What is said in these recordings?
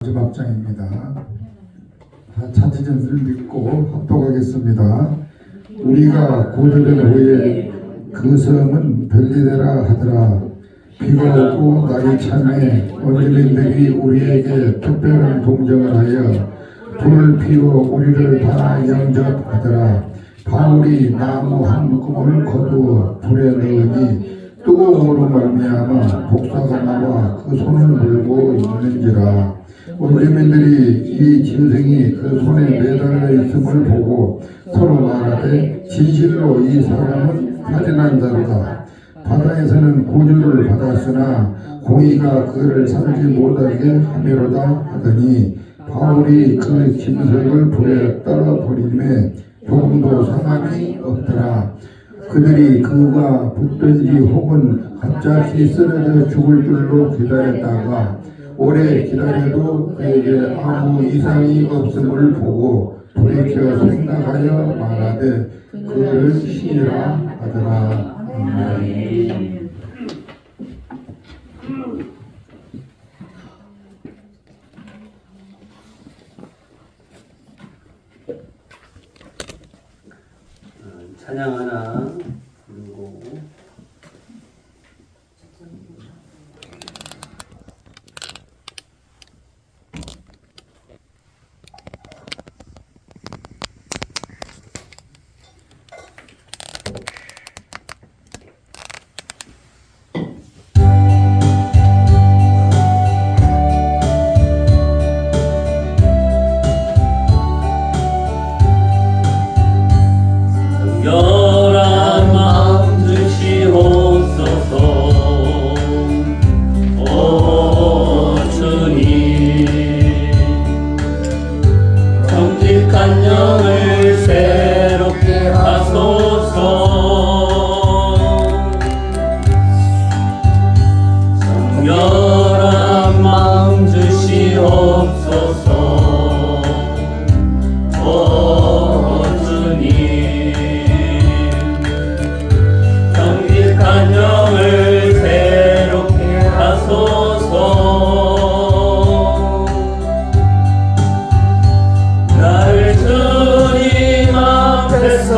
마지막 장입니다. 자치전을 믿고 합독하겠습니다. 우리가 고들은 후에 그 성은 별리되라 하더라. 비가 오고 날이 차매 원주민들이 우리에게 특별한 동정을 하여 불을 피워 우리를 다 영접하더라. 바울이 나무 한 묶음을 거두어 불에 넣으니 뜨거움으로 말미암아 독사가 나와 그 손을 물고 있는지라. 원주민들이 이 짐승이 그 손에 매달려 있음을 보고 서로 말하되 진실로 이 사람은 살인한 자로다. 바다에서는 고주를 받았으나 공의가 그를 살지 못하게 하미로다 하더니 바울이 그 짐승을 불에 떨어버림에 조금도 상함이 없더라. 그들이 그가 붙든지 혹은 갑자기 쓰러져 죽을 줄로 기다렸다가 오래 기다려도 그에게 아무 이상이 없음을 보고 돌이켜 생각하여 말하되 그를 신이라 하더라. 아멘. 찬양 하나 부르고 열한 마음 드시옵소서. 오 주님, 정직한 영을 새롭게 하소서. 정결한 마음 주시옵소서. 오 주님, 정직한 영을 새롭게 하소서. 나를 주님 앞에서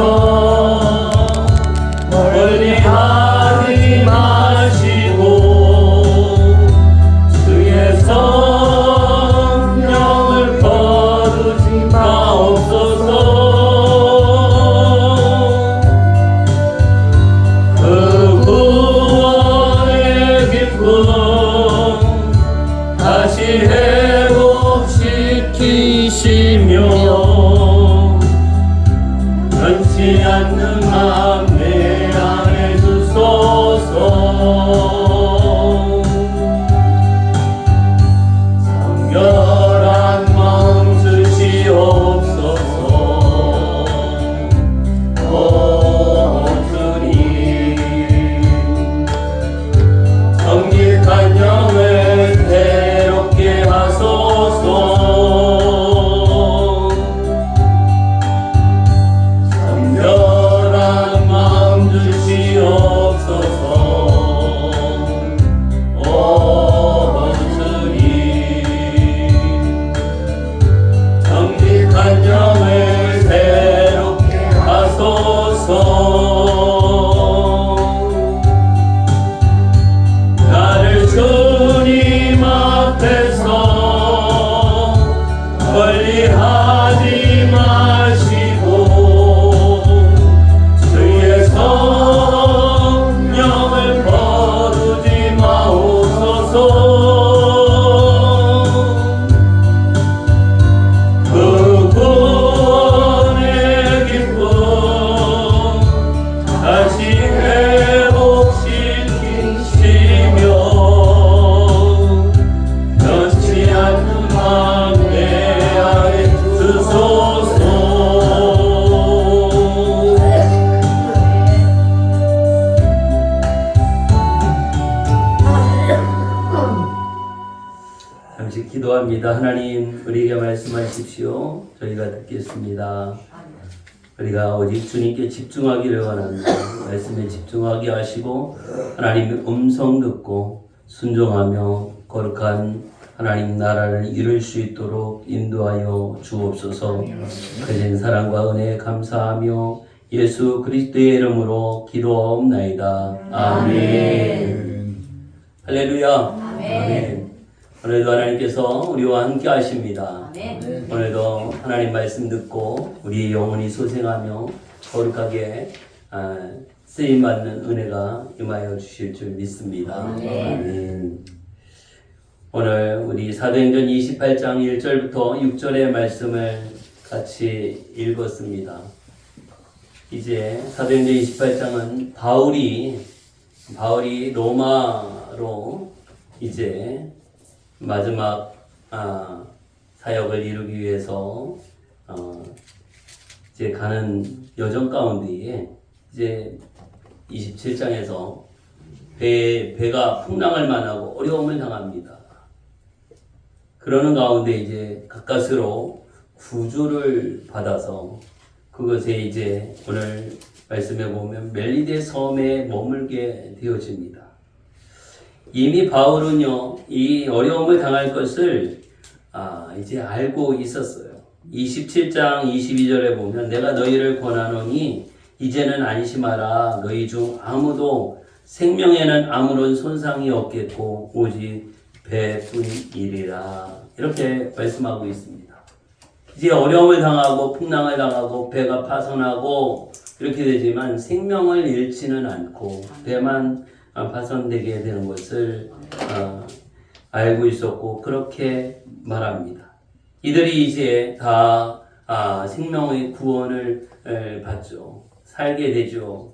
멀리하지 마시고 주의 성령을 거두지 마옵소서. 그 구원의 기쁨 다시 회복시키시며 변치 않는 마음 내 안에 주소서. 정결한 마음 주시옵소서. 오 주님, 정직한 영을 새롭게 하소서. 정결한 마음 주시옵소서. 오 주님, 정직한 영을 새롭게 하소서. 나를 주님 앞에서 멀리하지 마시고 주의 성령을 거두지 마옵소서. 그 구원의 기쁨 다시 회복시키시며 변치 않는 마음 내 안에 주소서. 잠시 기도합니다. 하나님, 우리에게 말씀하십시오. 저희가 듣겠습니다. 우리가 오직 주님께 집중하기를 원합니다. 말씀에 집중하게 하시고 하나님의 음성 듣고 순종하며 거룩한 하나님 나라를 이룰 수 있도록 인도하여 주옵소서. 그진 사랑과 은혜에 감사하며 예수 그리스도의 이름으로 기도하옵나이다. 아멘. 할렐루야. 아멘. 오늘도 하나님께서 우리와 함께 하십니다. 오늘도 하나님 말씀 듣고 우리 영혼이 소생하며 거룩하게 쓰임받는 은혜가 임하여 주실 줄 믿습니다. 아멘. 오늘 우리 사도행전 28장 1절부터 6절의 말씀을 같이 읽었습니다. 이제 사도행전 28장은 바울이 로마로 이제 마지막 사역을 이루기 위해서 이제 가는 여정 가운데에 이제 27장에서 배가 풍랑을 만나고 어려움을 당합니다. 그러는 가운데 이제 가까스로 구조를 받아서 그것에 이제 오늘 말씀에 보면 멜리데 섬에 머물게 되어집니다. 이미 바울은요, 이 어려움을 당할 것을 이제 알고 있었어요. 27장 22절에 보면 내가 너희를 권하노니 이제는 안심하라. 너희 중 아무도 생명에는 아무런 손상이 없겠고 오직 배뿐이리라. 이렇게 말씀하고 있습니다. 이제 어려움을 당하고 풍랑을 당하고 배가 파손하고 이렇게 되지만 생명을 잃지는 않고 배만 파손되게 되는 것을 알고 있었고 그렇게 말합니다. 이들이 이제 다 생명의 구원을 받죠. 살게 되죠.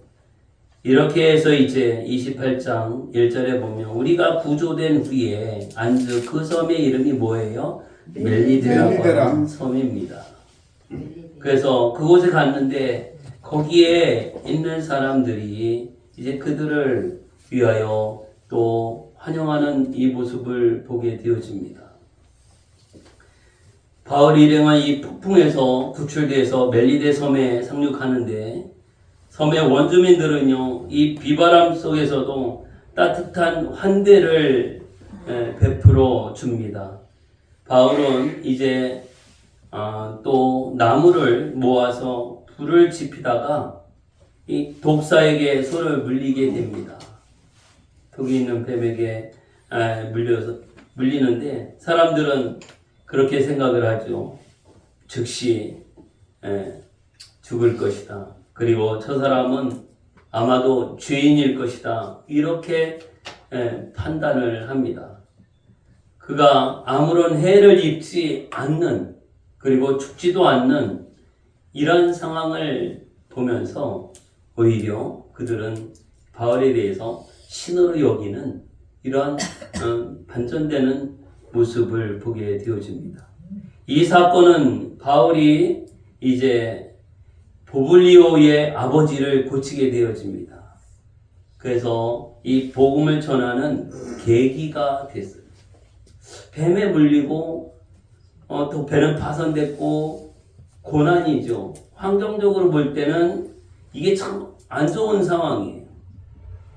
이렇게 해서 이제 28장 1절에 보면 우리가 구조된 후에 안즈 그 섬의 이름이 뭐예요? 멜리데라고 하는 섬입니다. 그래서 그곳에 갔는데 거기에 있는 사람들이 이제 그들을 위하여 또 환영하는 이 모습을 보게 되어집니다. 바울이 일행한 이 폭풍에서 구출돼서 멜리데 섬에 상륙하는데 섬의 원주민들은요, 이 비바람 속에서도 따뜻한 환대를 베풀어 줍니다. 바울은 이제 또 나무를 모아서 불을 지피다가 이 독사에게 손을 물리게 됩니다. 독이 있는 뱀에게 물리는데 사람들은 그렇게 생각을 하죠. 즉시 죽을 것이다. 그리고 저 사람은 아마도 죄인일 것이다. 이렇게 판단을 합니다. 그가 아무런 해를 입지 않는 그리고 죽지도 않는 이런 상황을 보면서 오히려 그들은 바울에 대해서 신으로 여기는 이러한 반전되는 모습을 보게 되어집니다. 이 사건은 바울이 이제 보블리오의 아버지를 고치게 되어집니다. 그래서 이 복음을 전하는 계기가 됐어요. 뱀에 물리고 또 배는 파손됐고 고난이죠. 환경적으로 볼 때는 이게 참 안 좋은 상황이에요.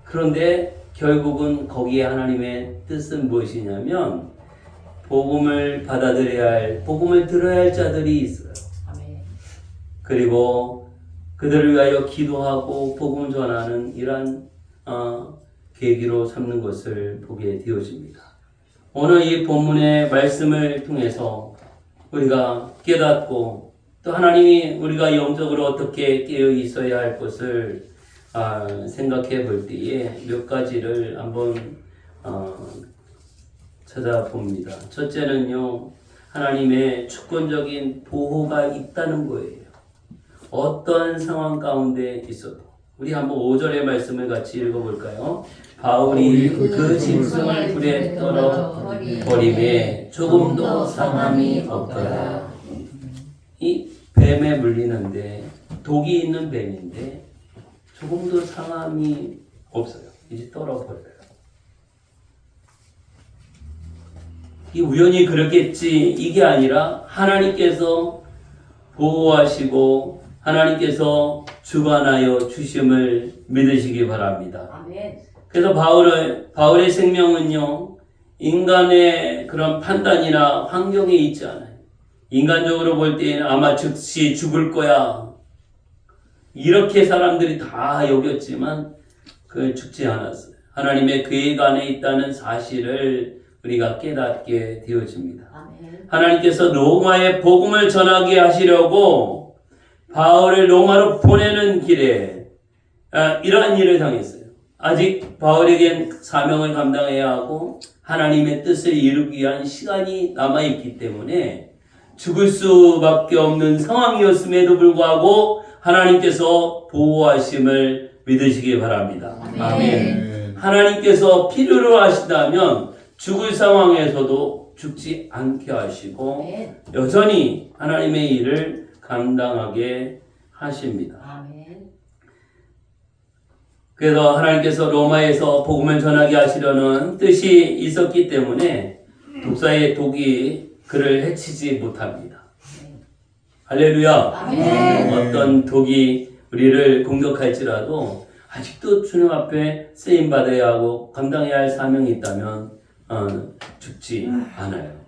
그런데 결국은 거기에 하나님의 뜻은 무엇이냐면 복음을 받아들여야 할, 복음을 들어야 할 자들이 있어요. 그리고 그들을 위하여 기도하고 복음 전하는 이러한 계기로 삼는 것을 보게 되어집니다. 오늘 이 본문의 말씀을 통해서 우리가 깨닫고 또 하나님이 우리가 영적으로 어떻게 깨어 있어야 할 것을 생각해 볼 때에 몇 가지를 한번 찾아봅니다. 첫째는요, 하나님의 주권적인 보호가 있다는 거예요. 어떠한 상황 가운데 있어도. 우리 한번 5절의 말씀을 같이 읽어볼까요? 바울이 그 짐승을 불에 떨어 버림에 조금도 상함이 없더라. 이 뱀에 물리는데 독이 있는 뱀인데 조금도 상함이 없어요. 이제 떨어버려요. 이 우연히 그렇겠지 이게 아니라 하나님께서 보호하시고 하나님께서 주관하여 주심을 믿으시기 바랍니다. 아멘. 그래서 바울의 생명은요, 인간의 그런 판단이나 환경에 있지 않아요. 인간적으로 볼 때에는 아마 즉시 죽을 거야. 이렇게 사람들이 다 여겼지만 그 죽지 않았어요. 하나님의 계획 안에 있다는 사실을 우리가 깨닫게 되어집니다. 하나님께서 로마에 복음을 전하게 하시려고 바울을 로마로 보내는 길에 이러한 일을 당했어요. 아직 바울에겐 사명을 감당해야 하고 하나님의 뜻을 이루기 위한 시간이 남아있기 때문에 죽을 수밖에 없는 상황이었음에도 불구하고 하나님께서 보호하심을 믿으시기 바랍니다. 아멘. 하나님께서 필요로 하시다면 죽을 상황에서도 죽지 않게 하시고 여전히 하나님의 일을 감당하게 하십니다. 그래서 하나님께서 로마에서 복음을 전하게 하시려는 뜻이 있었기 때문에 독사의 독이 그를 해치지 못합니다. 할렐루야. 어떤 독이 우리를 공격할지라도 아직도 주님 앞에 쓰임받아야 하고 감당해야 할 사명이 있다면 죽지 않아요.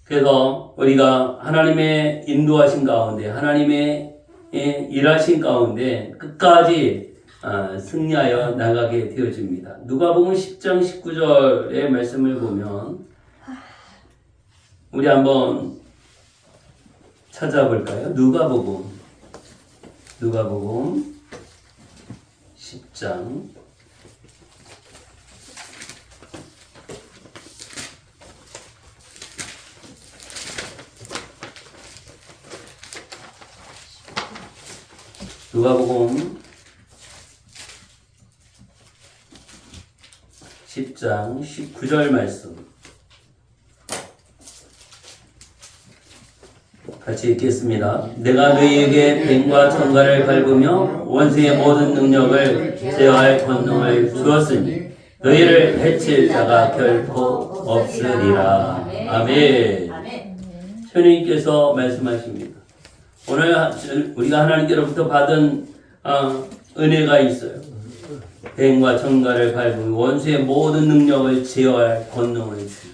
그래서 우리가 하나님의 인도하신 가운데 하나님의 일하신 가운데 끝까지 승리하여 나가게 되어집니다. 누가복음 10장 19절의 말씀을 보면 우리 한번 찾아볼까요? 누가복음 10장 10장 19절 말씀 같이 읽겠습니다. 내가 너희에게 뱀과 천가를 밟으며 원수의 모든 능력을 제어할 권능을 주었으니 너희를 해칠 자가 결코 없으리라. 아멘. 주님께서 말씀하십니다. 오늘 우리가 하나님께로부터 받은 은혜가 있어요. 뱀과 천가를 밟으며 원수의 모든 능력을 제어할 권능을 주셨어요.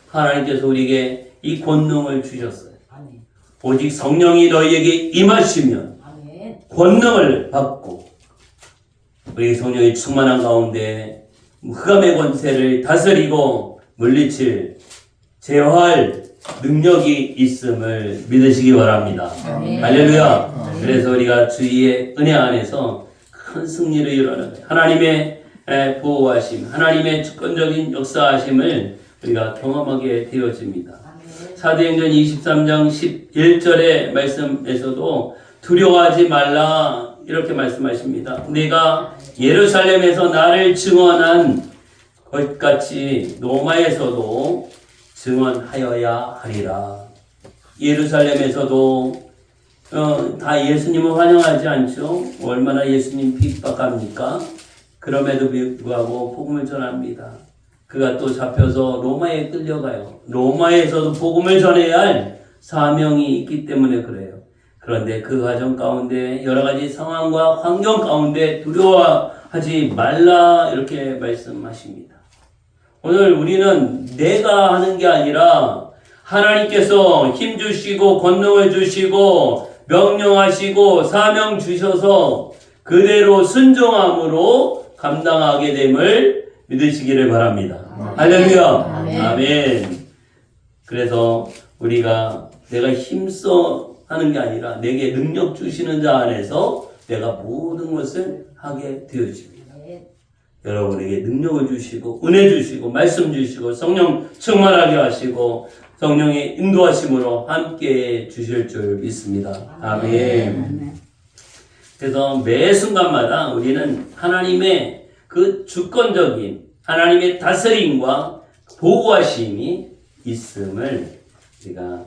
하나님께서 우리에게 이 권능을 주셨어요. 오직 성령이 너희에게 임하시면 권능을 받고 우리 성령이 충만한 가운데 흑암의 권세를 다스리고 물리칠 제어할 능력이 있음을 믿으시기 바랍니다. 할렐루야. 그래서 우리가 주의 은혜 안에서 큰 승리를 이루는 하나님의 보호하심, 하나님의 주권적인 역사하심을 우리가 경험하게 되어집니다. 사도행전 23장 11절의 말씀에서도 두려워하지 말라 이렇게 말씀하십니다. 내가 예루살렘에서 나를 증언한 것 같이 로마에서도 증언하여야 하리라. 예루살렘에서도 다 예수님을 환영하지 않죠. 얼마나 예수님 핍박합니까? 그럼에도 불구하고 복음을 전합니다. 그가 또 잡혀서 로마에 끌려가요. 로마에서도 복음을 전해야 할 사명이 있기 때문에 그래요. 그런데 그 과정 가운데 여러 가지 상황과 환경 가운데 두려워하지 말라 이렇게 말씀하십니다. 오늘 우리는 내가 하는 게 아니라 하나님께서 힘 주시고 권능을 주시고 명령하시고 사명 주셔서 그대로 순종함으로 감당하게 됨을 믿으시기를 바랍니다. 할렐루야. 아멘. 그래서 우리가 내가 힘써 하는 게 아니라 내게 능력 주시는 자 안에서 내가 모든 것을 하게 되어집니다. 여러분에게 능력을 주시고 은혜 주시고 말씀 주시고 성령 충만하게 하시고 성령의 인도하심으로 함께 주실 줄 믿습니다. 아멘. 그래서 매 순간마다 우리는 하나님의 그 주권적인 하나님의 다스림과 보호하심이 있음을 우리가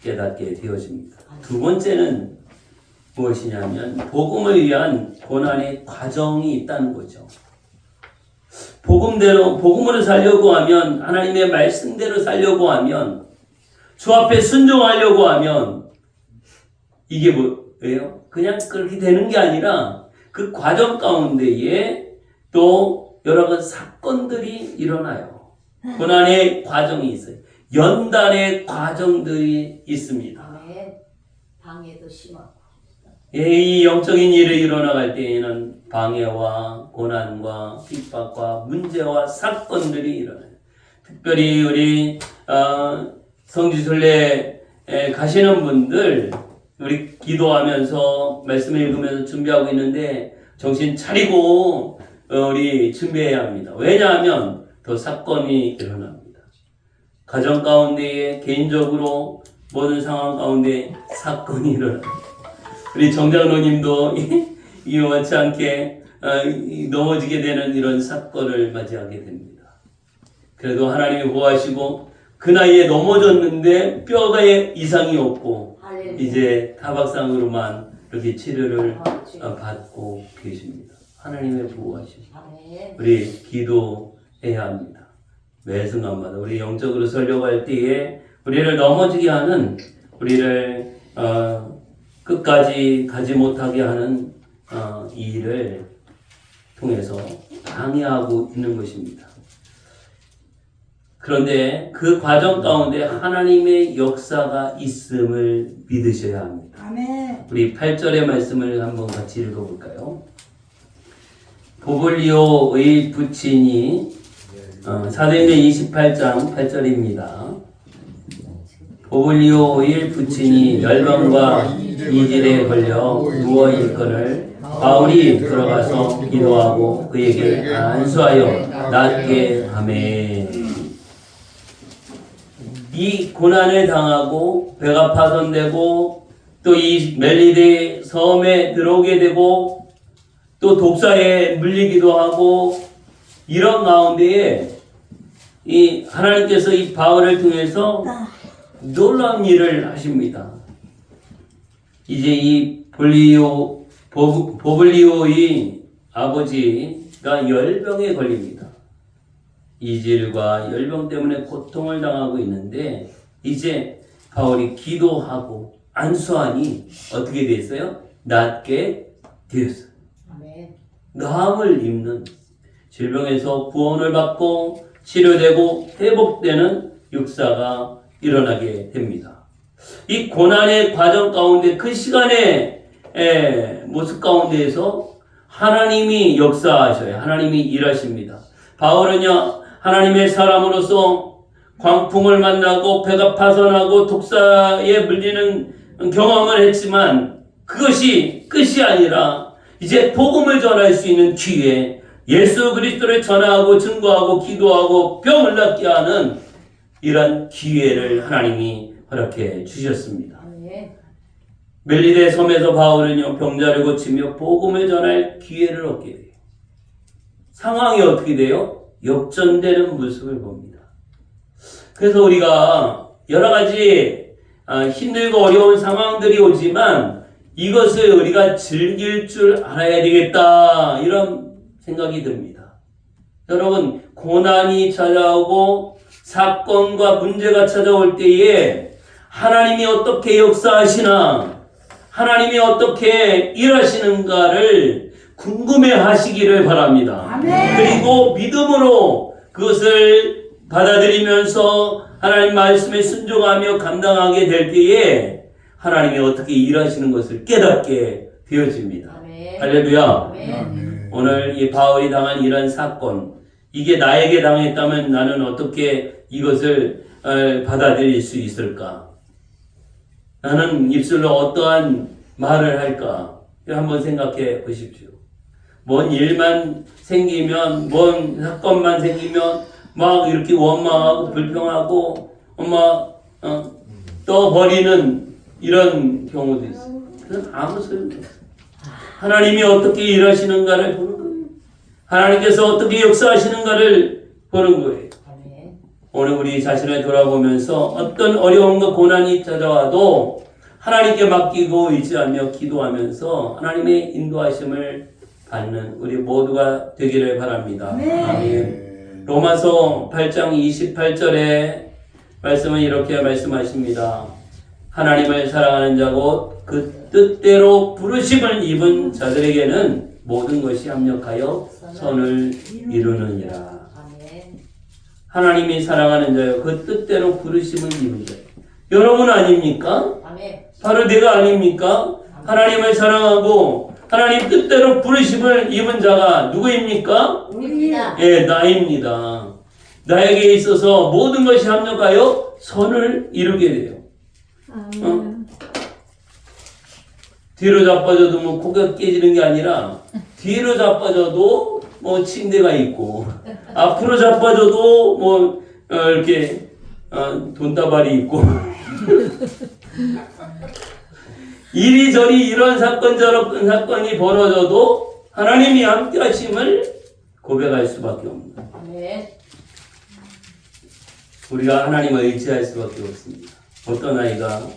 깨닫게 되어집니다. 두 번째는 무엇이냐면 복음을 위한 고난의 과정이 있다는 거죠. 복음으로 살려고 하면 하나님의 말씀대로 살려고 하면 주 앞에 순종하려고 하면 이게 뭐예요? 그냥 그렇게 되는 게 아니라 그 과정 가운데에 또 여러 가지 사건들이 일어나요. 고난의 과정이 있어요. 연단의 과정들이 있습니다. 방해도 심하고. 이 영적인 일이 일어나갈 때에는 방해와 고난과 핍박과 문제와 사건들이 일어나요. 특별히 우리 성지순례 가시는 분들, 우리 기도하면서 말씀을 읽으면서 준비하고 있는데 정신 차리고 우리 준비해야 합니다. 왜냐하면 더 사건이 일어납니다. 가정 가운데에 개인적으로 모든 상황 가운데 사건이 일어납니다. 우리 정장로님도 이와같이 않게 넘어지게 되는 이런 사건을 맞이하게 됩니다. 그래도 하나님이 보호하시고 그 나이에 넘어졌는데 뼈가 이상이 없고 이제 타박상으로만 이렇게 치료를 받고 계십니다. 하나님의 보호하시고 우리 기도해야 합니다. 매 순간마다 우리 영적으로 설교할 때에 우리를 넘어지게 하는, 우리를 끝까지 가지 못하게 하는 이 일을 통해서 방해하고 있는 것입니다. 그런데 그 과정 가운데 하나님의 역사가 있음을 믿으셔야 합니다. 아멘. 우리 8절의 말씀을 한번 같이 읽어볼까요? 보블리오의 부친이 사도행전 28장 8절입니다. 보블리오의 부친이 열병과 이질에 걸려 누워있거늘 바울이 들어가서 기도하고 그에게 안수하여 낫게 하매. 이 고난을 당하고 배가 파손되고 또 이 멜리데 섬에 들어오게 되고 또 독사에 물리기도 하고 이런 가운데에 이 하나님께서 이 바울을 통해서 놀라운 일을 하십니다. 이제 이 보블리오의 아버지가 열병에 걸립니다. 이질과 열병 때문에 고통을 당하고 있는데 이제 바울이 기도하고 안수하니 어떻게 됐어요? 낫게 되었어요. 나음을 입는, 질병에서 구원을 받고 치료되고 회복되는 역사가 일어나게 됩니다. 이 고난의 과정 가운데 그 시간의 모습 가운데에서 하나님이 역사하셔요. 하나님이 일하십니다. 바울은요, 하나님의 사람으로서 광풍을 만나고 배가 파손하고 독사에 물리는 경험을 했지만 그것이 끝이 아니라 이제 복음을 전할 수 있는 기회, 예수 그리스도를 전하고 증거하고 기도하고 병을 낫게 하는 이런 기회를 하나님이 허락해 주셨습니다. 멜리데 섬에서 바울은요, 병자를 고치며 복음을 전할 기회를 얻게 돼요. 상황이 어떻게 돼요? 역전되는 모습을 봅니다. 그래서 우리가 여러 가지 힘들고 어려운 상황들이 오지만 이것을 우리가 즐길 줄 알아야 되겠다, 이런 생각이 듭니다. 여러분, 고난이 찾아오고 사건과 문제가 찾아올 때에 하나님이 어떻게 역사하시나, 하나님이 어떻게 일하시는가를 궁금해 하시기를 바랍니다. 아멘. 그리고 믿음으로 그것을 받아들이면서 하나님 말씀에 순종하며 감당하게 될 때에 하나님이 어떻게 일하시는 것을 깨닫게 되어집니다. 아멘. 할렐루야. 아멘. 오늘 이 바울이 당한 이런 사건, 이게 나에게 당했다면 나는 어떻게 이것을 받아들일 수 있을까? 나는 입술로 어떠한 말을 할까? 한번 생각해 보십시오. 뭔 일만 생기면, 뭔 사건만 생기면 막 이렇게 원망하고 불평하고 떠버리는 이런 경우도 있어요. 그건 아무 소용이 없어요. 하나님이 어떻게 일하시는가를 보는 거예요. 하나님께서 어떻게 역사하시는가를 보는 거예요. 오늘 우리 자신을 돌아보면서 어떤 어려움과 고난이 찾아와도 하나님께 맡기고 의지하며 기도하면서 하나님의 인도하심을 받는 우리 모두가 되기를 바랍니다. 아멘. 로마서 8장 28절에 말씀은 이렇게 말씀하십니다. 하나님을 사랑하는 자 곧 그 뜻대로 부르심을 입은 자들에게는 모든 것이 합력하여 선을 이루느니라. 아멘. 하나님이 사랑하는 자여 그 뜻대로 부르심을 입은 자요. 여러분 아닙니까? 아멘. 바로 내가 아닙니까? 하나님을 사랑하고 하나님 뜻대로 부르심을 입은 자가 누구입니까? 우리입니다. 예, 나입니다. 나에게 있어서 모든 것이 합력하여 선을 이루게 돼요. 뒤로 자빠져도 뭐 고개가 깨지는 게 아니라 뒤로 자빠져도 뭐 침대가 있고 앞으로 자빠져도 뭐 이렇게 돈다발이 있고 이리저리 이런 사건 저런 사건이 벌어져도 하나님이 함께 하심을 고백할 수밖에 없습니다. 아멘. 우리가 하나님을 의지할 수밖에 없습니다. 어떤 아이가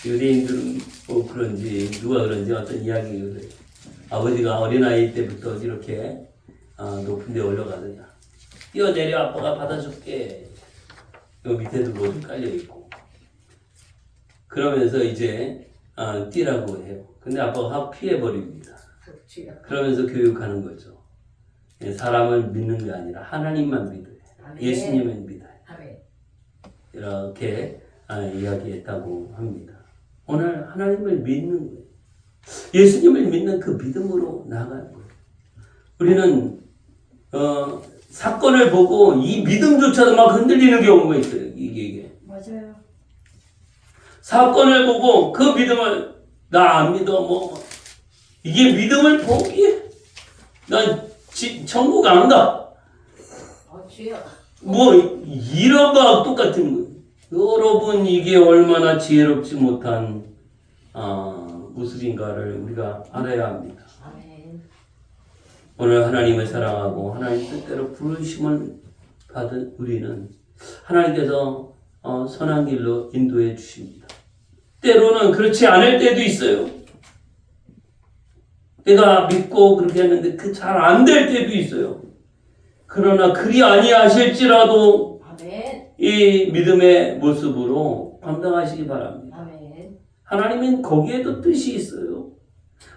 유대인들은 뭐 그런지 누가 그런지 어떤 이야기를 아버지가 어린아이 때부터 이렇게 높은 데 올라가느냐 뛰어내려 아빠가 받아줄게 요 밑에도 뭐 좀 깔려있고 그러면서 이제 뛰라고 해요. 근데 아빠가 확 피해버립니다. 그렇지요. 그러면서 교육하는 거죠. 사람을 믿는 게 아니라 하나님만 믿어요. 아멘. 예수님을 믿어요. 아멘. 이렇게 이야기했다고 합니다. 오늘 하나님을 믿는 거예요. 예수님을 믿는 그 믿음으로 나아가는 거예요. 우리는 사건을 보고 이 믿음조차도 막 흔들리는 경우가 있어요. 이게. 맞아요. 사건을 보고 그 믿음을 나 안 믿어 뭐 이게 믿음을 포기해. 난 천국 안 가. 주여. 뭐 이런 거하고 똑같은 거예요. 여러분 이게 얼마나 지혜롭지 못한 모습인가를 우리가 알아야 합니다. 아멘. 오늘 하나님을 사랑하고 하나님 뜻대로 부르심을 받은 우리는 하나님께서 선한 길로 인도해 주십니다. 때로는 그렇지 않을 때도 있어요. 내가 믿고 그렇게 했는데 그 잘 안 될 때도 있어요. 그러나 그리 아니하실지라도 아멘. 이 믿음의 모습으로 감당하시기 바랍니다. 아멘. 하나님은 거기에도 뜻이 있어요.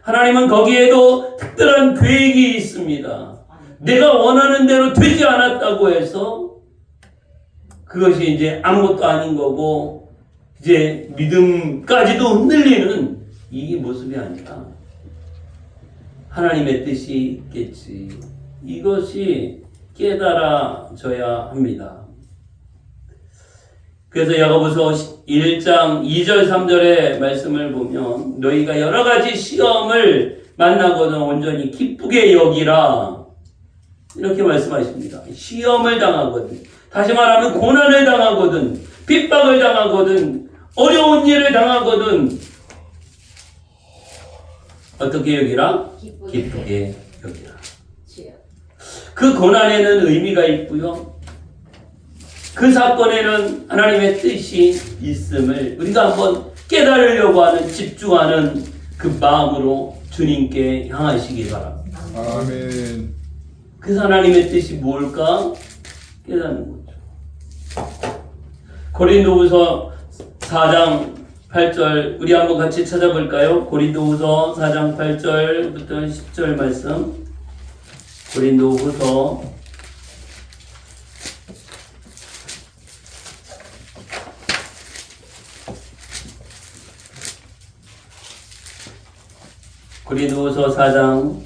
하나님은 거기에도 특별한 계획이 있습니다. 내가 원하는 대로 되지 않았다고 해서 그것이 이제 아무것도 아닌 거고 이제 믿음까지도 흔들리는 이 모습이 아니라 하나님의 뜻이 있겠지. 이것이 깨달아져야 합니다. 그래서 야고보서 1장 2절 3절의 말씀을 보면 너희가 여러 가지 시험을 만나거든 온전히 기쁘게 여기라 이렇게 말씀하십니다. 시험을 당하거든 다시 말하면 고난을 당하거든 핍박을 당하거든 어려운 일을 당하거든 어떻게 여기라? 기쁘게 여기라. 주여. 그 고난에는 의미가 있고요. 그 사건에는 하나님의 뜻이 있음을 우리가 한번 깨달으려고 하는 집중하는 그 마음으로 주님께 향하시기 바랍니다. 아멘. 그 하나님의 뜻이 뭘까? 깨닫는 거죠. 고린도후서 4장 8절 우리 한번 같이 찾아볼까요? 고린도후서 4장 8절부터 10절 말씀. 고린도후서 고린도후서 4장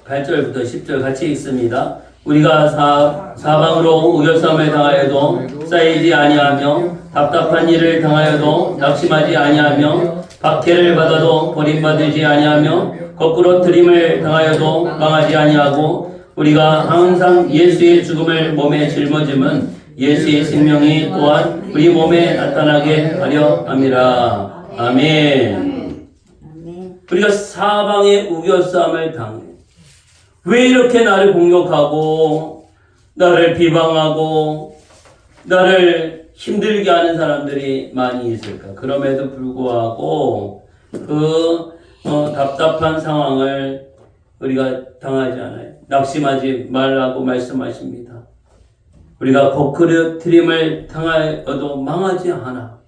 8절부터 10절 같이 읽습니다. 우리가 사방으로 우겨싸움을 당하여도 쌓이지 아니하며 답답한 일을 당하여도 낙심하지 아니하며 박해를 받아도 버림받지 아니하며 거꾸로 트림을 당하여도 망하지 아니하고 우리가 항상 예수의 죽음을 몸에 짊어짐은 예수의 생명이 또한 우리 몸에 나타나게 하려 함이라. 아멘. 우리가 사방에 우겨싸움을 당해. 왜 이렇게 나를 공격하고 나를 비방하고 나를 힘들게 하는 사람들이 많이 있을까? 그럼에도 불구하고 그 답답한 상황을 우리가 당하지 않아요. 낙심하지 말라고 말씀하십니다. 우리가 거꾸로 트림을 당하여도 망하지 않아.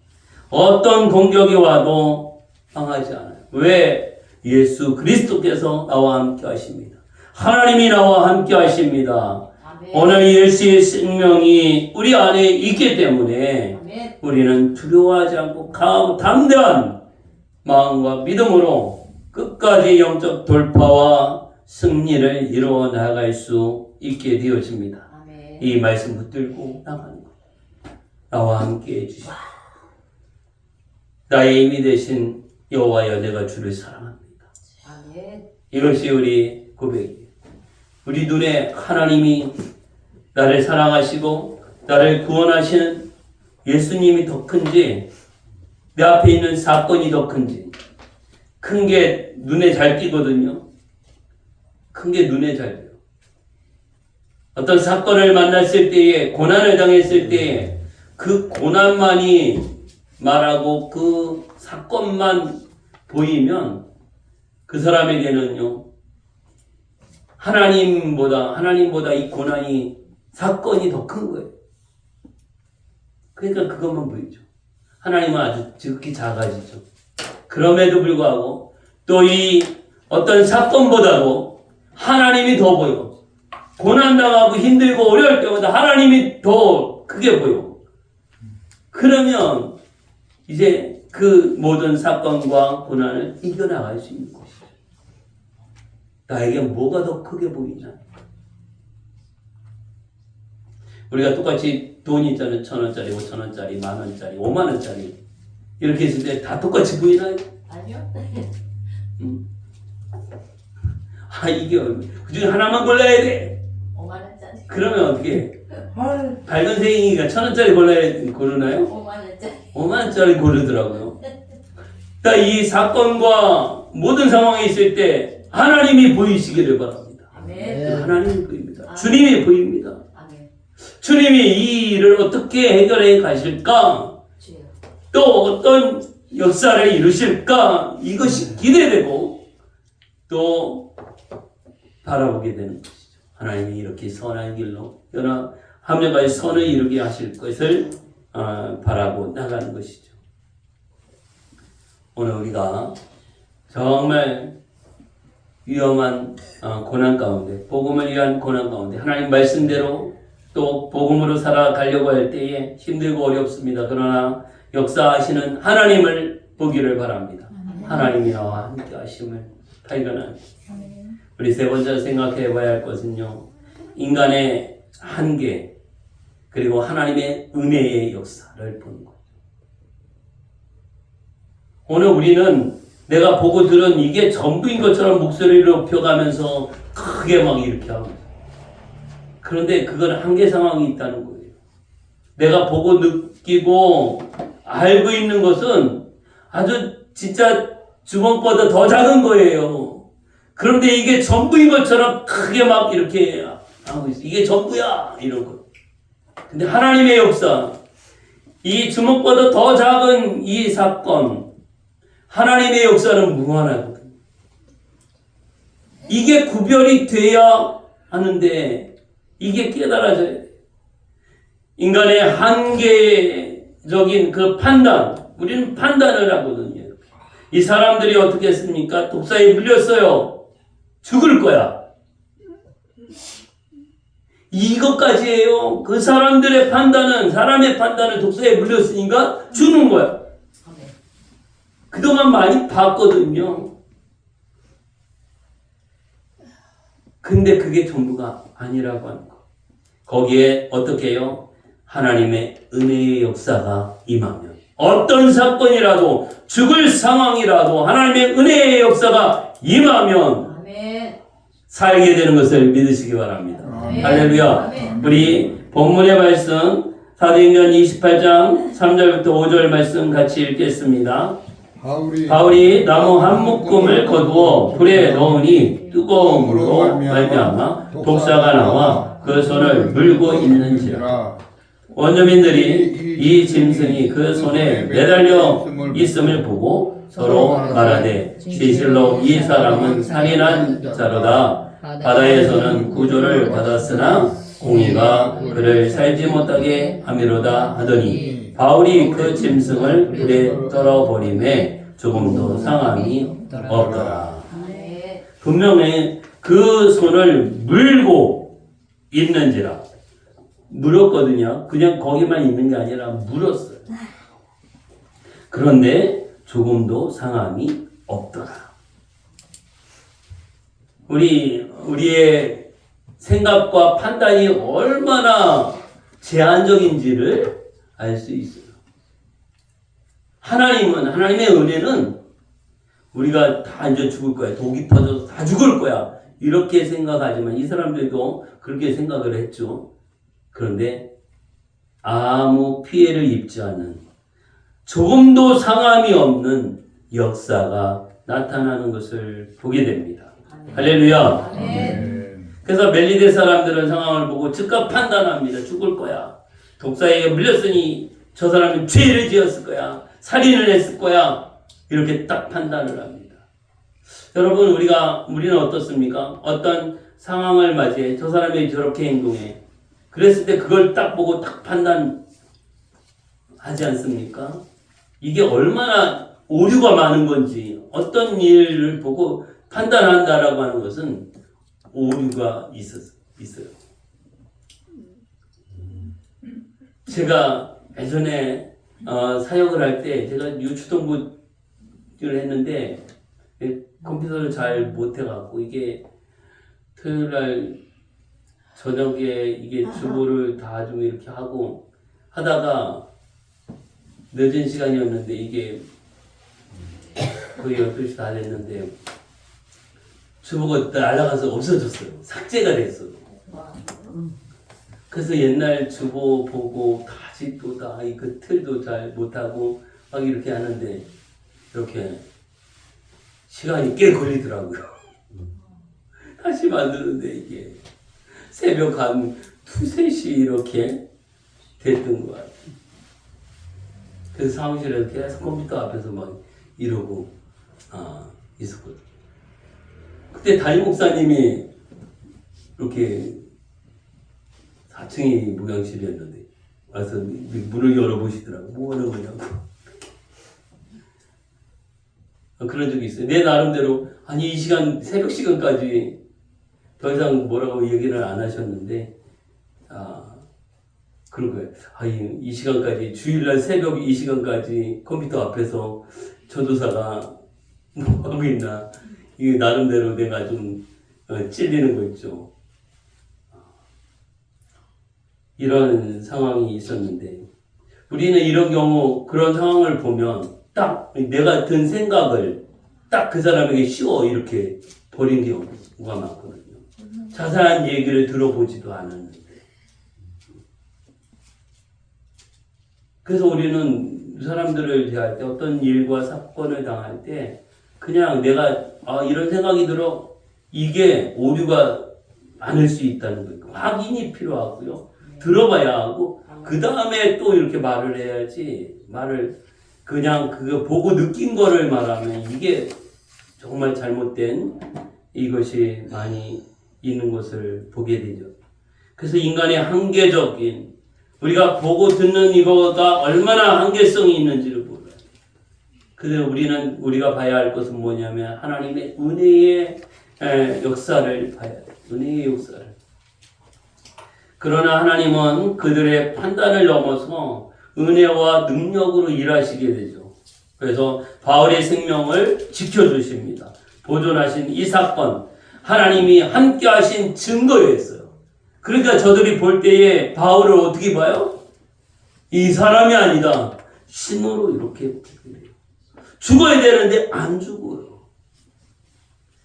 어떤 공격이 와도 망하지 않아요. 왜? 예수 그리스도께서 나와 함께 하십니다. 하나님이 나와 함께 하십니다. 아멘. 오늘 예수의 생명이 우리 안에 있기 때문에 아멘. 우리는 두려워하지 않고 강하고 담대한 마음과 믿음으로 끝까지 영적 돌파와 승리를 이루어 나갈 수 있게 되어집니다. 아멘. 이 말씀 붙들고 나가는 것. 나와 함께 해주시오. 나의 힘이 되신 여호와여, 내가 주를 사랑합니다. 아멘. 이것이 우리 고백이에요. 우리 눈에 하나님이 나를 사랑하시고 나를 구원하시는 예수님이 더 큰지, 내 앞에 있는 사건이 더 큰지, 큰 게 눈에 잘 띄거든요. 큰 게 눈에 잘 띄요. 어떤 사건을 만났을 때에, 고난을 당했을 때에 그 고난만이 말하고 그 사건만 보이면 그 사람에게는요, 하나님보다 이 고난이, 사건이 더 큰 거예요. 그러니까 그것만 보이죠. 하나님은 아주 지극히 작아지죠. 그럼에도 불구하고 또 이 어떤 사건보다도 하나님이 더 보여. 고난당하고 힘들고 어려울 때보다 하나님이 더 크게 보여. 그러면 이제 그 모든 사건과 고난을 이겨나갈 수 있는 것이죠. 나에게 뭐가 더 크게 보이냐? 우리가 똑같이 돈이 있잖아요. 1,000원짜리, 5,000원짜리, 10,000원짜리, 50,000원짜리 이렇게 있을 때 다 똑같이 보이나요? 아니요. 이게 그중에 하나만 골라야 돼. 5만원짜리. 그러면 어떻게? 발견생이가 1,000원짜리 고르나요? 5만원짜리. 50,000원짜리 고르더라고요. 그러니까 이 사건과 모든 상황에 있을 때 하나님이 보이시기를 바랍니다. 아멘. 하나님이 보입니다. 아멘. 주님이 보입니다. 아멘. 주님이 이 일을 어떻게 해결해 가실까? 주여. 또 어떤 역사를 이루실까? 이것이 기대되고 또 바라보게 되는 것이죠. 하나님이 이렇게 선한 길로 합력하여 선을 이루게 하실 것을 바라고 나가는 것이죠. 오늘 우리가 정말 위험한 고난 가운데, 복음을 위한 고난 가운데 하나님 말씀대로 또 복음으로 살아가려고 할 때에 힘들고 어렵습니다. 그러나 역사하시는 하나님을 보기를 바랍니다. 하나님이 나와 함께 하심을 발견하는. 우리 세 번째 생각해 봐야 할 것은요, 인간의 한계 그리고 하나님의 은혜의 역사를 보는 것. 오늘 우리는 내가 보고 들은 이게 전부인 것처럼 목소리를 높여가면서 크게 막 이렇게 하고, 그런데 그건 한계 상황이 있다는 거예요. 내가 보고 느끼고 알고 있는 것은 아주 진짜 주먹보다 더 작은 거예요. 그런데 이게 전부인 것처럼 크게 막 이렇게 하고 있어. 이게 전부야! 이런 거. 근데 하나님의 역사, 이 주먹보다 더 작은 이 사건, 하나님의 역사는 무한하거든요. 이게 구별이 돼야 하는데 이게 깨달아져야 돼요. 인간의 한계적인 그 판단, 우리는 판단을 하거든요. 이 사람들이 어떻게 했습니까? 독사에 물렸어요. 죽을 거야. 이것까지예요. 그 사람들의 판단은, 사람의 판단은 독사에 물렸으니까 죽는 거야. 그동안 많이 봤거든요. 근데 그게 전부가 아니라고 하는 거. 거기에 어떻게 해요? 하나님의 은혜의 역사가 임하면, 어떤 사건이라도, 죽을 상황이라도 하나님의 은혜의 역사가 임하면 아멘. 살게 되는 것을 믿으시기 바랍니다. 아멘. 할렐루야. 아멘. 우리 본문의 말씀 사도행전 28장 3절부터 5절 말씀 같이 읽겠습니다. 바울이 나무 한 묶음을 거두어 불에 넣으니 뜨거움으로 말미암아 독사가 나와 그 손을 물고 있는지라. 원주민들이 이 짐승이 그 손에 매달려 있음을 보고 서로 말하되 진실로 이 사람은 살인한 자로다. 바다에서는 구조를 받았으나 공의가 그를 살지 못하게 함이로다 하더니 바울이 그 짐승을 불에 떨어버림에 조금도 상함이 없더라. 분명히 그 손을 물고 있는지라. 물었거든요. 그냥 거기만 있는 게 아니라 물었어요. 그런데 조금도 상함이 없더라. 우리의 생각과 판단이 얼마나 제한적인지를 알 수 있어요. 하나님의 은혜는 우리가 다 이제 죽을 거야. 독이 퍼져서 다 죽을 거야. 이렇게 생각하지만 이 사람들도 그렇게 생각을 했죠. 그런데 아무 피해를 입지 않은 조금도 상함이 없는 역사가 나타나는 것을 보게 됩니다. 할렐루야. 그래서 멜리데 사람들은 상황을 보고 즉각 판단합니다. 죽을 거야. 독사에게 물렸으니 저 사람은 죄를 지었을 거야. 살인을 했을 거야. 이렇게 딱 판단을 합니다. 여러분, 우리는 어떻습니까? 어떤 상황을 맞이해 저 사람이 저렇게 행동해. 그랬을 때 그걸 딱 보고 딱 판단하지 않습니까? 이게 얼마나 오류가 많은 건지, 어떤 일을 보고 판단한다라고 하는 것은 오류가 있어요. 제가 예전에 사역을 할 때 제가 유초등부를 했는데 컴퓨터를 잘 못해갖고 이게 토요일날 저녁에 이게 주보를 다 좀 이렇게 하고 하다가 늦은 시간이었는데 이게 거의 12시 다 됐는데 주보가 날아가서 없어졌어요. 삭제가 됐어요. 그래서 옛날 주보 보고 다시 또 다 그 틀도 잘 못하고 막 이렇게 하는데 이렇게 시간이 꽤 걸리더라고요. 다시 만드는데 이게 새벽 한 2, 3시 이렇게 됐던 것 같아요. 그래서 사무실에서 계속 컴퓨터 앞에서 막 이러고 있었거든요. 그때 담임 목사님이 이렇게 4층이 무용실이었는데 와서 문을 열어보시더라고. 뭐 하는 거냐고. 그런 적이 있어요. 내 나름대로 아니 이 시간 새벽 시간까지 더 이상 뭐라고 얘기를 안 하셨는데 그런 거예요. 이 시간까지 주일날 새벽 이 시간까지 컴퓨터 앞에서 전도사가 뭐 하고 있나. 이 나름대로 내가 좀 찔리는 거 있죠. 이런 상황이 있었는데 우리는 이런 경우 그런 상황을 보면 딱 내가 든 생각을 딱 그 사람에게 씌워 이렇게 버린 경우가 많거든요. 자세한 얘기를 들어보지도 않았는데. 그래서 우리는 사람들을 대할 때 어떤 일과 사건을 당할 때 그냥 내가 이런 생각이 들어 이게 오류가 많을 수 있다는 거예요. 확인이 필요하고요. 들어봐야 하고 그 다음에 또 이렇게 말을 해야지 말을 그냥 그거 보고 느낀 거를 말하면 이게 정말 잘못된 이것이 많이 있는 것을 보게 되죠. 그래서 인간의 한계적인 우리가 보고 듣는 이거가 얼마나 한계성이 있는지를 몰라요. 그래서 우리가 봐야 할 것은 뭐냐면 하나님의 은혜의 역사를 봐야 돼요. 은혜의 역사를. 그러나 하나님은 그들의 판단을 넘어서 은혜와 능력으로 일하시게 되죠. 그래서 바울의 생명을 지켜주십니다. 보존하신 이 사건, 하나님이 함께 하신 증거였어요. 그러니까 저들이 볼 때에 바울을 어떻게 봐요? 이 사람이 아니다. 신으로 이렇게 죽어야 되는데 안 죽어요.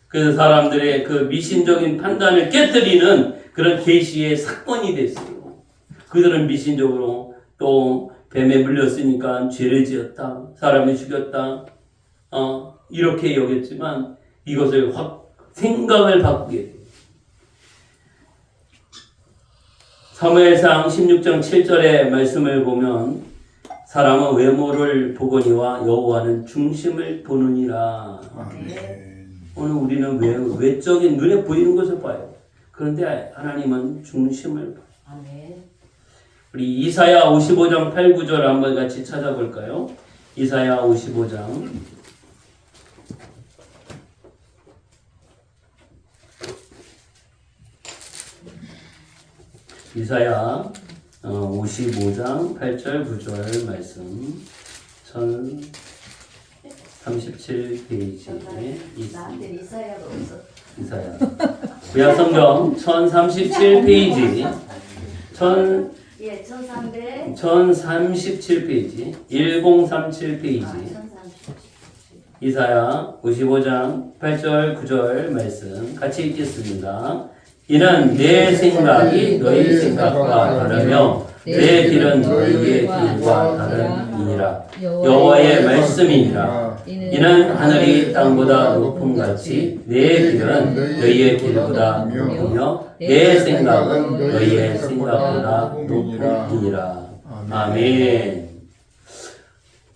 그래서 사람들의 그 미신적인 판단을 깨뜨리는 그런 계시의 사건이 됐어요. 그들은 미신적으로 또 뱀에 물렸으니까 죄를 지었다. 사람을 죽였다. 이렇게 여겼지만 이것을 생각을 바꾸게 돼요. 사무엘상 16장 7절의 말씀을 보면 사람은 외모를 보거니와 여호와는 중심을 보느니라. 오늘 우리는 외적인 눈에 보이는 것을 봐요. 그런데 하나님은 중심을 봐요. 우리 이사야 55장 8, 9절 한번 같이 찾아볼까요? 이사야 55장 이사야 55장 8절 9절 말씀 1037페이지에 나한테 있습니다. 이사야가 없어. 이사야 구약성경 1037페이지 예, 1300. 1037페이지 1037페이지 1037. 이사야 55장 8절 9절 말씀 같이 읽겠습니다. 이는 내 생각이 너희 생각과 다르며 내 길은 너희의 길과 다름이니라. 여호와의 말씀이니라. 이는 하늘이 땅보다 높음같이 내 길은 너희의 길보다 높으며 내 생각은 너희의 생각보다 높음이니라. 아멘.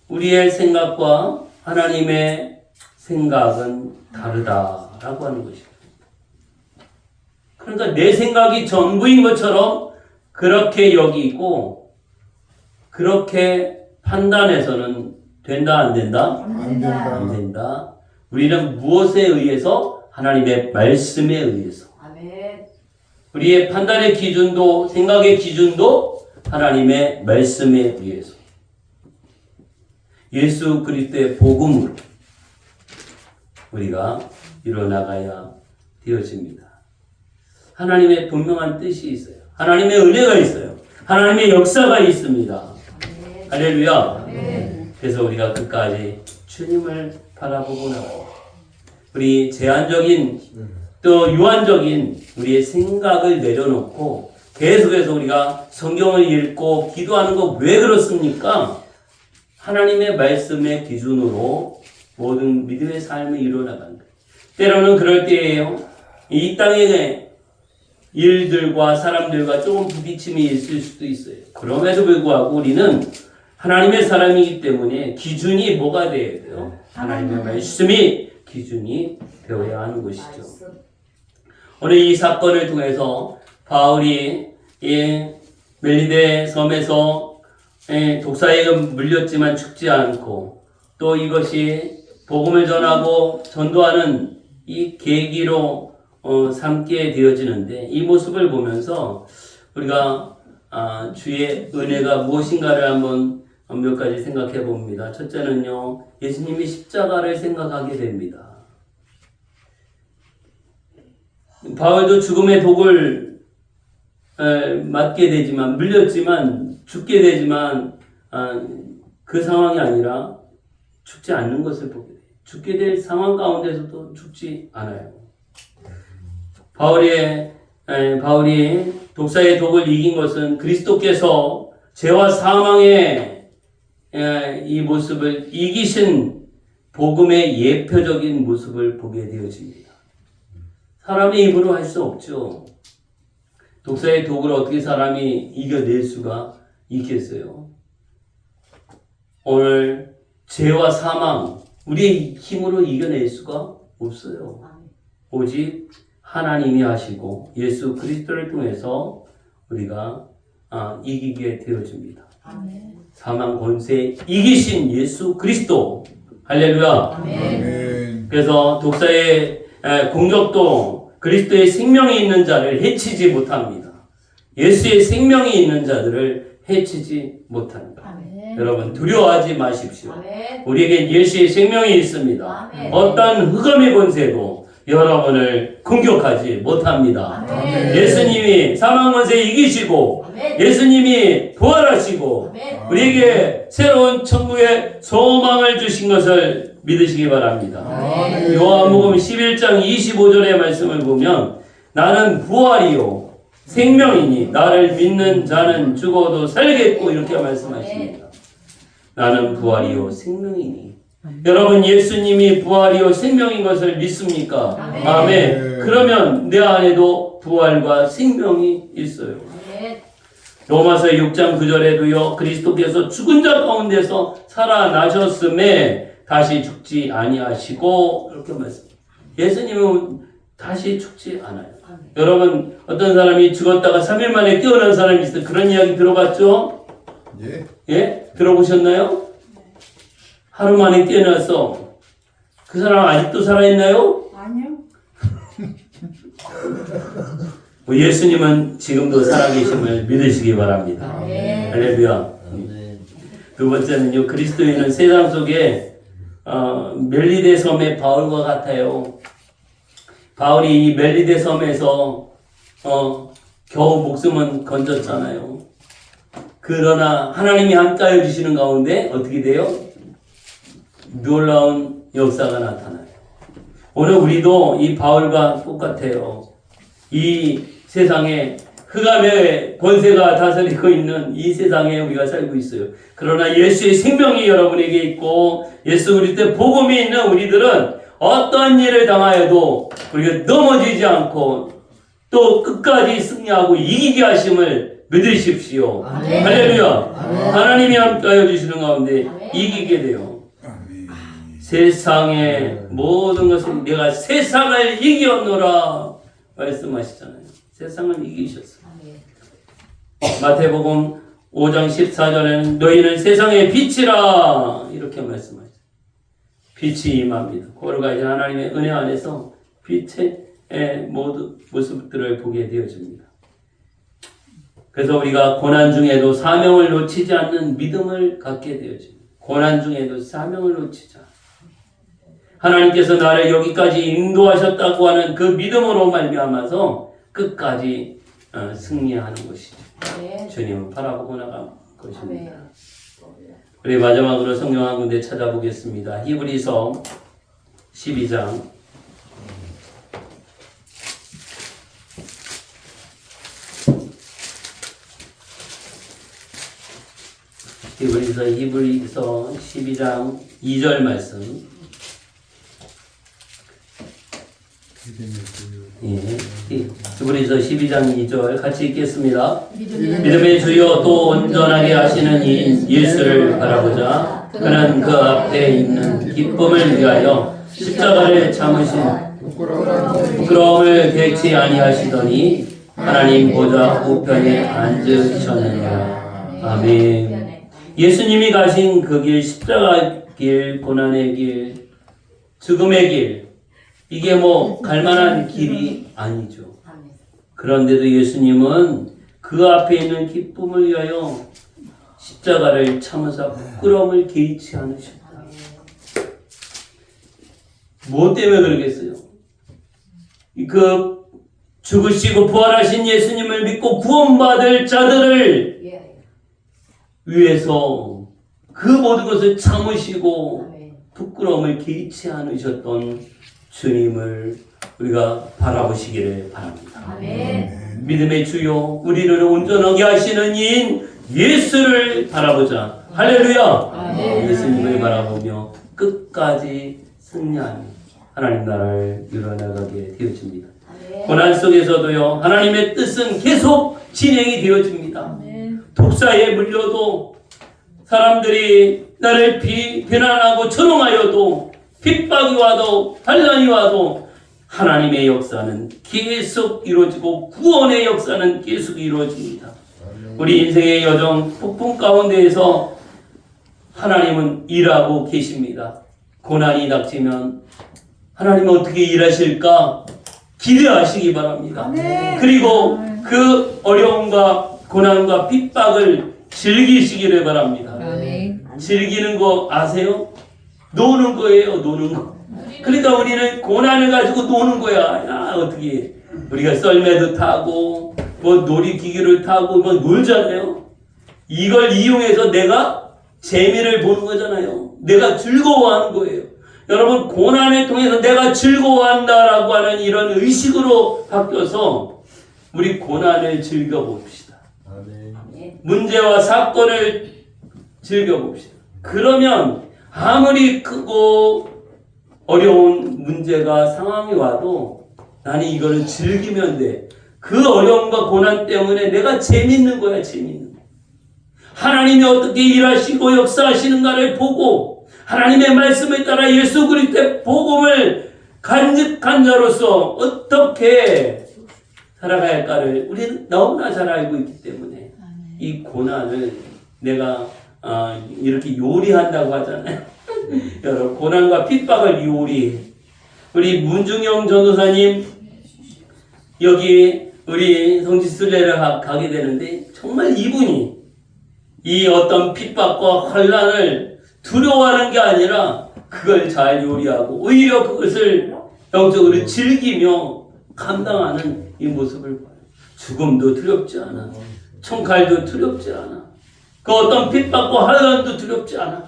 우리의 생각과 하나님의 생각은 다르다라고 하는 것입니다. 그러니까 내 생각이 전부인 것처럼 그렇게 여기고 그렇게 판단해서는 된다 안 된다? 안 된다. 안 된다. 우리는 무엇에 의해서? 하나님의 말씀에 의해서. 아멘. 우리의 판단의 기준도 생각의 기준도 하나님의 말씀에 의해서. 예수 그리스도의 복음으로 우리가 이뤄나가야 되어집니다. 하나님의 분명한 뜻이 있어요. 하나님의 은혜가 있어요. 하나님의 역사가 있습니다. 아멘. 할렐루야. 아멘. 그래서 우리가 끝까지 주님을 바라보고 나가요. 우리 제한적인 또 유한적인 우리의 생각을 내려놓고 계속해서 우리가 성경을 읽고 기도하는 거 왜 그렇습니까? 하나님의 말씀의 기준으로 모든 믿음의 삶을 이루어나가는 거예요. 때로는 그럴 때예요. 이 땅의 일들과 사람들과 조금 부딪힘이 있을 수도 있어요. 그럼에도 불구하고 우리는 하나님의 사람이기 때문에 기준이 뭐가 되어야 돼요? 하나님의 말씀이 기준이 되어야 하는 것이죠. 말씀. 오늘 이 사건을 통해서 바울이 멜리데 섬에서 독사에 물렸지만 죽지 않고 또 이것이 복음을 전하고 전도하는 이 계기로 삼게 되어지는데 이 모습을 보면서 우리가 주의 은혜가 무엇인가를 한번 몇 가지 생각해 봅니다. 첫째는요, 예수님이 십자가를 생각하게 됩니다. 바울도 죽음의 독을 맞게 되지만, 물렸지만, 죽게 되지만, 그 상황이 아니라 죽지 않는 것을 보게 돼요. 죽게 될 상황 가운데서도 죽지 않아요. 바울이 독사의 독을 이긴 것은 그리스도께서 죄와 사망의 이 모습을 이기신 복음의 예표적인 모습을 보게 되어집니다. 사람의 입으로 할 수 없죠. 독사의 독을 어떻게 사람이 이겨낼 수가 있겠어요? 오늘 죄와 사망, 우리의 힘으로 이겨낼 수가 없어요. 오직 하나님이 하시고 예수 그리스도를 통해서 우리가 이기게 되어집니다. 아멘. 사망 권세 이기신 예수 그리스도. 할렐루야. 아멘. 그래서 독사의 공격도 그리스도의 생명이 있는 자를 해치지 못합니다. 예수의 생명이 있는 자들을 해치지 못합니다. 아멘. 여러분 두려워하지 마십시오. 아멘. 우리에겐 예수의 생명이 있습니다. 아멘. 어떤 흑암의 권세도 여러분을 공격하지 못합니다. 아멘. 예수님이 사망 권세 이기시고 아멘. 예수님이 부활하시고 아멘. 우리에게 새로운 천국의 소망을 주신 것을 믿으시기 바랍니다. 아멘. 요한복음 11장 25절의 말씀을 보면 나는 부활이요 생명이니 나를 믿는 자는 죽어도 살겠고 이렇게 말씀하십니다. 나는 부활이요 생명이니. 여러분 예수님이 부활이요 생명인 것을 믿습니까? 아멘. 아멘. 그러면 내 안에도 부활과 생명이 있어요. 아멘. 로마서 6장 9절에도요 그리스도께서 죽은 자 가운데서 살아나셨음에 다시 죽지 아니하시고 이렇게 말씀합니다. 예수님은 다시 죽지 않아요. 아멘. 여러분 어떤 사람이 죽었다가 3일 만에 깨어난 사람이 있어요. 그런 이야기 들어봤죠? 예. 예? 들어보셨나요? 하루 만에 깨어나서 그 사람 아직도 살아있나요? 아니요. 우리 예수님은 지금도 살아계심을 믿으시기 바랍니다. 할렐루야. 두 번째는요, 그리스도인은 세상 속에 멜리데 섬의 바울과 같아요. 바울이 이 멜리데 섬에서 겨우 목숨은 건졌잖아요. 그러나 하나님이 함께하여 주시는 가운데 어떻게 돼요? 놀라운 역사가 나타나요. 오늘 우리도 이 바울과 똑같아요. 이 세상에 흑암의 권세가 다스리고 있는 이 세상에 우리가 살고 있어요. 그러나 예수의 생명이 여러분에게 있고 예수 그리스도의 복음이 있는 우리들은 어떤 일을 당하여도 우리가 넘어지지 않고 또 끝까지 승리하고 이기게 하심을 믿으십시오. 아멘. 할렐루야. 아멘. 하나님이 함께하여 주시는 가운데 이기게 돼요. 세상의 모든 것을 내가 세상을 이겼노라 말씀하시잖아요. 세상을 이기셨어요. 마태복음 5장 14절에는 너희는 세상의 빛이라 이렇게 말씀하셨어요. 빛이 임합니다. 거룩하신 하나님의 은혜 안에서 빛의 모든 모습들을 보게 되어집니다. 그래서 우리가 고난 중에도 사명을 놓치지 않는 믿음을 갖게 되어집니다. 고난 중에도 사명을 놓치지 않아요. 하나님께서 나를 여기까지 인도하셨다고 하는 그 믿음으로 말미암아서 끝까지 승리하는 것이죠. 주님을 바라보고 나간 것입니다. 우리 마지막으로 성경 한 군데 찾아보겠습니다. 히브리서 12장 12장 2절 말씀. 히브리서 12장 2절 같이 읽겠습니다. 믿음의 주여 또 온전하게 하시는 이 예수를 바라보자. 그는 그 앞에 있는 기쁨을 위하여 십자가를 참으신 부끄러움을 개치 아니하시더니 하나님 보좌 우편에 앉으셨느니라. 아멘. 예수님이 가신 그 길, 십자가의 길, 고난의 길, 죽음의 길, 이게 뭐 갈만한 길이 아니죠. 그런데도 예수님은 그 앞에 있는 기쁨을 위하여 십자가를 참으사 부끄러움을 개의치 않으셨다. 뭐 때문에 그러겠어요? 그 죽으시고 부활하신 예수님을 믿고 구원받을 자들을 위해서 그 모든 것을 참으시고 부끄러움을 개의치 않으셨던 주님을 우리가 바라보시기를 바랍니다. 아멘. 믿음의 주요 우리를 온전하게 하시는 이인 예수를 바라보자. 할렐루야. 아멘. 예수님을 바라보며 끝까지 승리하는 하나님 나라를 이뤄나가게 되어집니다. 고난 속에서도요, 하나님의 뜻은 계속 진행이 되어집니다. 독사에 물려도 사람들이 나를 비난하고 조롱하여도 핍박이 와도 환난이 와도 하나님의 역사는 계속 이루어지고 구원의 역사는 계속 이루어집니다. 우리 인생의 여정 폭풍 가운데에서 하나님은 일하고 계십니다. 고난이 닥치면 하나님은 어떻게 일하실까 기대하시기 바랍니다. 그리고 그 어려움과 고난과 핍박을 즐기시기를 바랍니다. 즐기는 거 아세요? 노는 거예요, 노는 거. 그러니까 우리는 고난을 가지고 노는 거야. 야, 어떻게. 우리가 썰매도 타고, 뭐 놀이기구를 타고, 뭐 놀잖아요. 이걸 이용해서 내가 재미를 보는 거잖아요. 내가 즐거워하는 거예요. 여러분, 고난을 통해서 내가 즐거워한다라고 하는 이런 의식으로 바뀌어서 우리 고난을 즐겨봅시다. 문제와 사건을 즐겨봅시다. 그러면 아무리 크고 어려운 문제가 상황이 와도 나는 이거를 즐기면 돼. 그 어려움과 고난 때문에 내가 재밌는 거야, 재밌는 거야. 하나님이 어떻게 일하시고 역사하시는가를 보고 하나님의 말씀에 따라 예수 그리스도의 복음을 간직한 자로서 어떻게 살아가야 할까를 우리는 너무나 잘 알고 있기 때문에 이 고난을 내가 이렇게 요리한다고 하잖아요. 여러분, 고난과 핍박을 요리해. 우리 문중영 전도사님 여기 우리 성지순례를 가게 되는데 정말 이분이 이 어떤 핍박과 환난을 두려워하는 게 아니라 그걸 잘 요리하고 오히려 그것을 영적으로 즐기며 감당하는 이 모습을 봐요. 죽음도 두렵지 않아. 총칼도 두렵지 않아. 그 어떤 핍박과 환난도 두렵지 않아.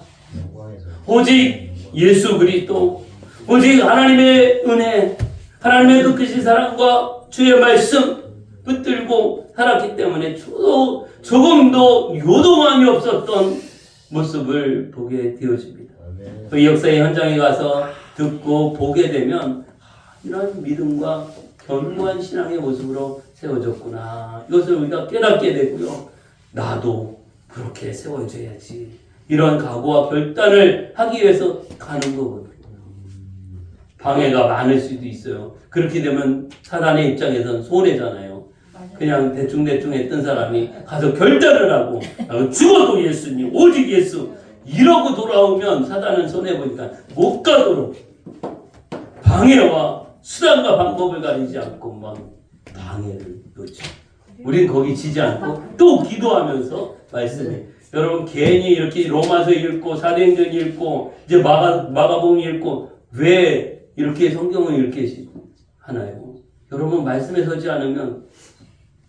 오직 예수 그리스도, 오직 하나님의 은혜, 하나님의 그 크신 사랑과 주의 말씀 붙들고 살았기 때문에 조금도 요동함이 없었던 모습을 보게 되어집니다. 그 역사의 현장에 가서 듣고 보게 되면 이런 믿음과 견고한 신앙의 모습으로 세워졌구나. 이것을 우리가 깨닫게 되고요. 나도 그렇게 세워져야지. 이런 각오와 결단을 하기 위해서 가는 거거든요. 방해가 많을 수도 있어요. 그렇게 되면 사단의 입장에서는 손해잖아요. 그냥 대충 했던 사람이 가서 결단을 하고 죽어도 예수님, 오직 예수 이러고 돌아오면 사단은 손해보니까 못 가도록 방해와 수단과 방법을 가리지 않고 막 방해를 놓죠. 우린 거기 지지 않고 또 기도하면서 말씀해. 여러분 괜히 이렇게 로마서 읽고 사도행전 읽고 이제 마가복음 읽고 왜 이렇게 성경을 이렇게 하나요? 여러분 말씀에 서지 않으면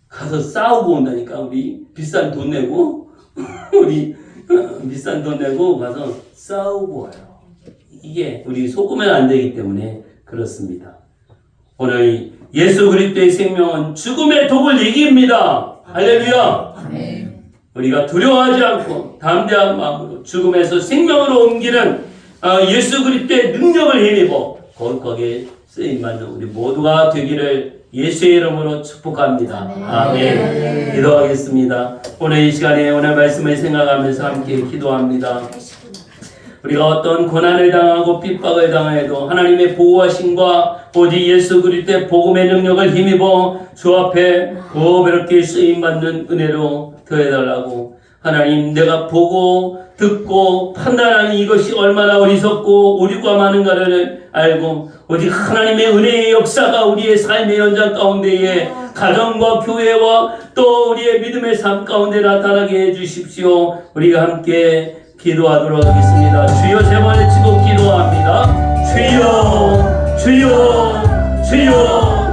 가서 싸우고 온다니까. 우리 비싼 돈 내고 비싼 돈 내고 가서 싸우고 와요. 이게 우리 속으면 안 되기 때문에 그렇습니다. 오늘 예수 그리스도의 생명은 죽음의 독을 이깁니다. 할렐루야. 우리가 두려워하지 않고 담대한 마음으로 죽음에서 생명으로 옮기는 예수 그리스도의 능력을 힘입어 거룩하게 쓰임받는 우리 모두가 되기를 예수의 이름으로 축복합니다. 아멘. 기도하겠습니다. 오늘 이 시간에 오늘 말씀을 생각하면서 함께 기도합니다. 우리가 어떤 고난을 당하고 핍박을 당해도 하나님의 보호하심과 오직 예수 그리스도의 복음의 능력을 힘입어 주 앞에 고배롭게 쓰임받는 은혜로 더해달라고. 하나님, 내가 보고 듣고 판단하는 이것이 얼마나 어리석고 오류가 많은가를 알고 오직 하나님의 은혜의 역사가 우리의 삶의 현장 가운데에 가정과 교회와 또 우리의 믿음의 삶 가운데 나타나게 해주십시오. 우리가 함께 기도하도록 하겠습니다. 주여 세 번 외치고 기도합니다. 주여 주여 주여